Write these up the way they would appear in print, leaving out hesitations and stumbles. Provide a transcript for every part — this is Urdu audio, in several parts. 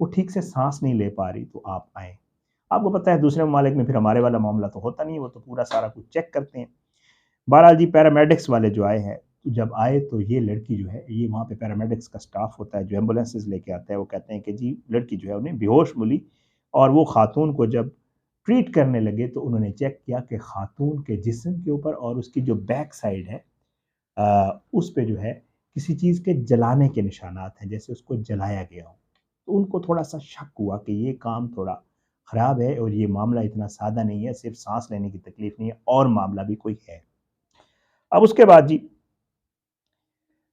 وہ ٹھیک سے سانس نہیں لے پا رہی تو آپ آئیں۔ آپ کو پتہ ہے دوسرے ممالک میں پھر ہمارے والا معاملہ تو ہوتا نہیں ہے، وہ تو پورا سارا کچھ چیک کرتے ہیں۔ بہرحال جی پیرامیڈکس والے جو آئے ہیں، جب آئے تو یہ لڑکی جو ہے، یہ وہاں پہ پیرامیڈکس کا سٹاف ہوتا ہے جو ایمبولینسز لے کے آتا ہے، وہ کہتے ہیں کہ جی لڑکی جو ہے انہیں بے ہوش ملی، اور وہ خاتون کو جب ٹریٹ کرنے لگے تو انہوں نے چیک کیا کہ خاتون کے جسم کے اوپر اور اس کی جو بیک سائڈ ہے اس پہ جو ہے کسی چیز کے جلانے کے نشانات ہیں، جیسے اس کو جلایا گیا ہو۔ تو ان کو تھوڑا سا شک ہوا کہ یہ کام تھوڑا خراب ہے اور یہ معاملہ اتنا سادہ نہیں ہے، صرف سانس لینے کی تکلیف نہیں ہے، اور معاملہ بھی کوئی ہے۔ اب اس کے بعد جی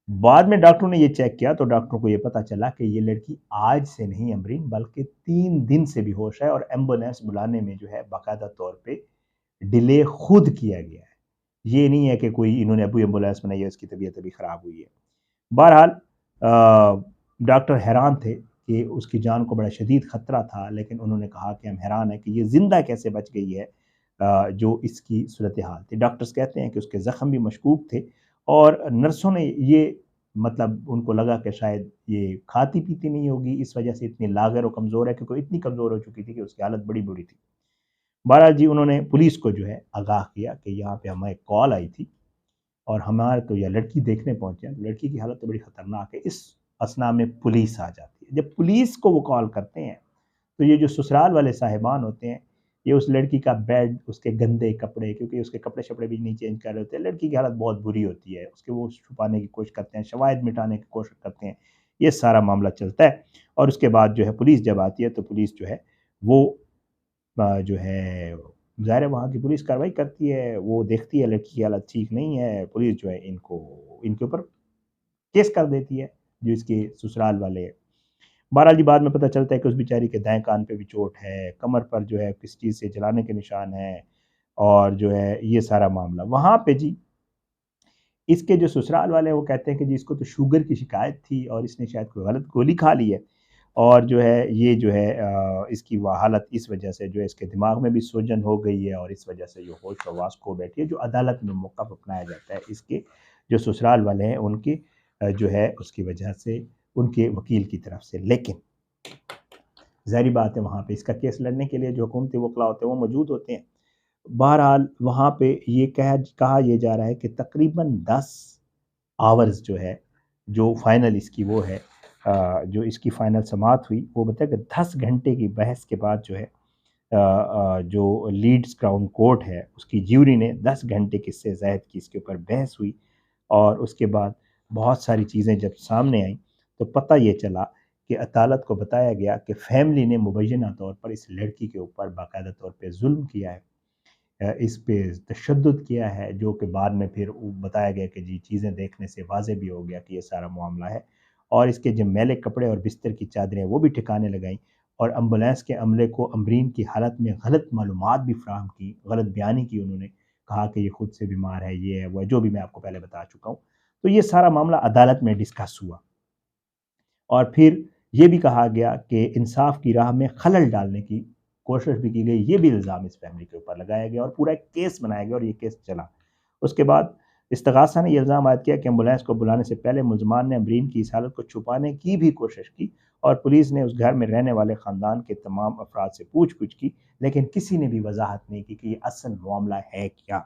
بعد میں ڈاکٹروں نے یہ چیک کیا تو ڈاکٹروں کو یہ پتا چلا کہ یہ لڑکی آج سے نہیں امرین بلکہ 3 دن سے بھی ہوش ہے، اور ایمبولینس بلانے میں جو ہے باقاعدہ طور پہ ڈیلے خود کیا گیا ہے۔ یہ نہیں ہے کہ کوئی انہوں نے ابھی ایمبولینس بنائی ہے، اس کی طبیعت ابھی خراب ہوئی ہے۔ بہرحال ڈاکٹر حیران تھے کہ اس کی جان کو بڑا شدید خطرہ تھا، لیکن انہوں نے کہا کہ ہم حیران ہیں کہ یہ زندہ کیسے بچ گئی ہے، جو اس کی صورتحال تھی۔ ڈاکٹرز کہتے ہیں کہ اس کے زخم بھی مشکوک تھے، اور نرسوں نے یہ مطلب ان کو لگا کہ شاید یہ کھاتی پیتی نہیں ہوگی، اس وجہ سے اتنی لاغر و کمزور ہے، کیونکہ اتنی کمزور ہو چکی تھی کہ اس کی حالت بڑی بری تھی۔ بہرحال جی انہوں نے پولیس کو جو ہے آگاہ کیا کہ یہاں پہ ہمیں ایک کال آئی تھی اور ہمارے تو یہ لڑکی دیکھنے پہنچے ہیں، لڑکی کی حالت تو بڑی خطرناک ہے۔ اس اثنا میں پولیس آ جاتی ہے۔ جب پولیس کو وہ کال کرتے ہیں تو یہ جو سسرال والے صاحبان ہوتے ہیں، یہ اس لڑکی کا بیڈ، اس کے گندے کپڑے، کیونکہ اس کے کپڑے شپڑے بھی نہیں چینج کر رہے ہوتے ہیں، لڑکی کی حالت بہت بری ہوتی ہے، اس کے وہ چھپانے کی کوشش کرتے ہیں، شواہد مٹانے کی کوشش کرتے ہیں، یہ سارا معاملہ چلتا ہے۔ اور اس کے بعد جو ہے پولیس جب آتی ہے تو پولیس جو ہے وہ جو ہے ظاہر ہے وہاں کی پولیس کارروائی کرتی ہے، وہ دیکھتی ہے لڑکی کی حالت ٹھیک نہیں ہے، پولیس جو ہے ان کے اوپر کیس کر دیتی ہے جو اس کے سسرال والے ہیں۔ بہرحال جی بعد میں پتہ چلتا ہے کہ اس بیچاری کے دائیں کان پہ بھی چوٹ ہے، کمر پر جو ہے کس چیز سے جلانے کے نشان ہیں، اور جو ہے یہ سارا معاملہ وہاں پہ جی اس کے جو سسرال والے ہیں وہ کہتے ہیں کہ جی اس کو تو شوگر کی شکایت تھی اور اس نے شاید کوئی غلط گولی کھا لی ہے، اور جو ہے یہ جو ہے اس کی وہ حالت اس وجہ سے جو ہے اس کے دماغ میں بھی سوجن ہو گئی ہے، اور اس وجہ سے جو ہوش و حواس کھو بیٹھی ہے، جو عدالت میں موقف اپنایا جاتا ہے اس کے جو سسرال والے ہیں ان کے جو ہے اس کی وجہ سے ان کے وکیل کی طرف سے۔ لیکن ظاہری بات ہے وہاں پہ اس کا کیس لڑنے کے لیے جو حکومتی وکلا ہوتے ہیں وہ موجود ہوتے ہیں۔ بہرحال وہاں پہ یہ کہا یہ جا رہا ہے کہ تقریباً 10 آورز جو ہے جو فائنل اس کی وہ ہے جو اس کی فائنل سماعت ہوئی، وہ بتایا کہ 10 گھنٹے کی بحث کے بعد جو ہے جو لیڈز کراؤن کورٹ ہے اس کی جیوری نے 10 گھنٹے کی سے زائد کی اس کے اوپر بحث ہوئی، اور اس کے بعد بہت ساری چیزیں جب سامنے آئیں تو پتہ یہ چلا کہ عدالت کو بتایا گیا کہ فیملی نے مبینہ طور پر اس لڑکی کے اوپر باقاعدہ طور پہ ظلم کیا ہے، اس پہ تشدد کیا ہے، جو کہ بعد میں پھر بتایا گیا کہ جی چیزیں دیکھنے سے واضح بھی ہو گیا کہ یہ سارا معاملہ ہے، اور اس کے جو میلے کپڑے اور بستر کی چادریں وہ بھی ٹھکانے لگائیں، اور ایمبولینس کے عملے کو امرین کی حالت میں غلط معلومات بھی فراہم کی، غلط بیانی کی، انہوں نے کہا کہ یہ خود سے بیمار ہے، یہ ہے وہ ہے، جو بھی میں آپ کو پہلے بتا چکا ہوں۔ تو یہ سارا معاملہ عدالت میں ڈسکس ہوا، اور پھر یہ بھی کہا گیا کہ انصاف کی راہ میں خلل ڈالنے کی کوشش بھی کی گئی، یہ بھی الزام اس فیملی کے اوپر لگایا گیا اور پورا ایک کیس بنایا گیا، اور یہ کیس چلا۔ اس کے بعد استغاثہ نے یہ الزام عائد کیا کہ ایمبولینس کو بلانے سے پہلے ملزمان نے امرین کی اس حالت کو چھپانے کی بھی کوشش کی، اور پولیس نے اس گھر میں رہنے والے خاندان کے تمام افراد سے پوچھ گچھ کی، لیکن کسی نے بھی وضاحت نہیں کی کہ یہ اصل معاملہ ہے کیا۔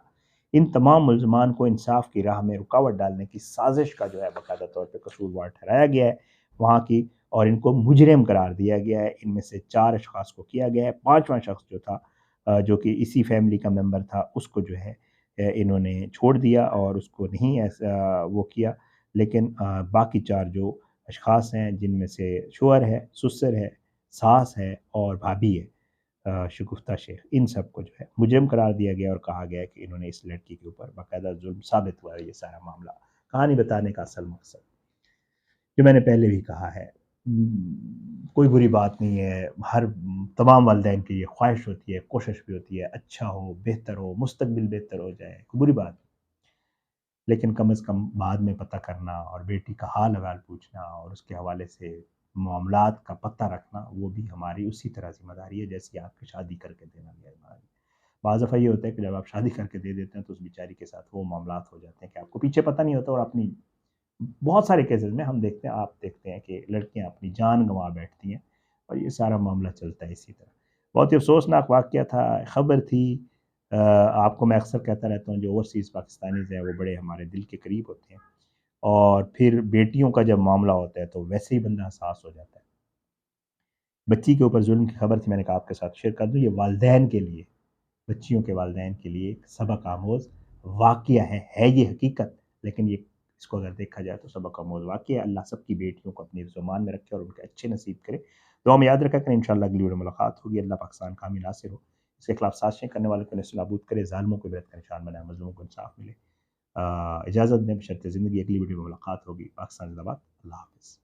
ان تمام ملزمان کو انصاف کی راہ میں رکاوٹ ڈالنے کی سازش کا جو ہے باقاعدہ طور پہ قصوروار ٹھہرایا گیا ہے وہاں کی، اور ان کو مجرم قرار دیا گیا ہے۔ ان میں سے 4 اشخاص کو کیا گیا ہے، 5واں شخص جو تھا جو کہ اسی فیملی کا ممبر تھا، اس کو جو ہے انہوں نے چھوڑ دیا اور اس کو نہیں ایسا وہ کیا، لیکن باقی 4 جو اشخاص ہیں جن میں سے شوہر ہے، سسر ہے، ساس ہے اور بھابھی ہے شگفتہ شیخ، ان سب کو جو ہے مجرم قرار دیا گیا، اور کہا گیا کہ انہوں نے اس لڑکی کے اوپر باقاعدہ ظلم ثابت ہوا ہے۔ یہ سارا معاملہ کہانی بتانے کا اصل مقصد جو میں نے پہلے بھی کہا ہے، کوئی بری بات نہیں ہے، تمام والدین کی یہ خواہش ہوتی ہے، کوشش بھی ہوتی ہے اچھا ہو، بہتر ہو، مستقبل بہتر ہو جائے، کوئی بری بات نہیں، لیکن کم از کم بعد میں پتہ کرنا اور بیٹی کا حال احوال پوچھنا اور اس کے حوالے سے معاملات کا پتہ رکھنا، وہ بھی ہماری اسی طرح ذمہ داری ہے جیسی آپ کی شادی کر کے دینا بھی ذمہ داری ہے۔ بعض دفعہ یہ ہوتا ہے کہ جب آپ شادی کر کے دے دیتے ہیں تو اس بیچاری کے ساتھ وہ معاملات ہو جاتے ہیں کہ آپ کو پیچھے پتہ نہیں ہوتا، اور اپنی بہت سارے کیسز میں ہم دیکھتے ہیں، آپ دیکھتے ہیں کہ لڑکیاں اپنی جان گنوا بیٹھتی ہیں اور یہ سارا معاملہ چلتا ہے اسی طرح۔ بہت ہی افسوسناک واقعہ تھا، خبر تھی۔ آپ کو میں اکثر کہتا رہتا ہوں جو اوورسیز پاکستانیز ہیں وہ بڑے ہمارے دل کے قریب ہوتے ہیں، اور پھر بیٹیوں کا جب معاملہ ہوتا ہے تو ویسے ہی بندہ حساس ہو جاتا ہے۔ بچی کے اوپر ظلم کی خبر تھی، میں نے کہا آپ کے ساتھ شیئر کر دوں۔ یہ والدین کے لیے، بچیوں کے والدین کے لیے ایک سبق آموز واقعہ ہے یہ حقیقت، لیکن یہ اس کو اگر دیکھا جائے تو سبق آموز واقعہ ہے۔ اللہ سب کی بیٹیوں کو اپنی زمان میں رکھے اور ان کے اچھے نصیب کرے۔ دعا میں یاد رکھا کریں، انشاءاللہ اگلی ویڈیو ملاقات ہوگی۔ اللہ پاکستان کا حامی ناصر ہو، اس کے خلاف سازشیں کرنے والوں کو نصب نابود کرے، ظالموں کو عبرت کا نشان بنائے، مظلوموں کو انصاف ملے۔ اجازت دیں، بشرط زندگی اگلی ویڈیو میں ملاقات ہوگی۔ پاکستان زندہ باد، اللہ حافظ۔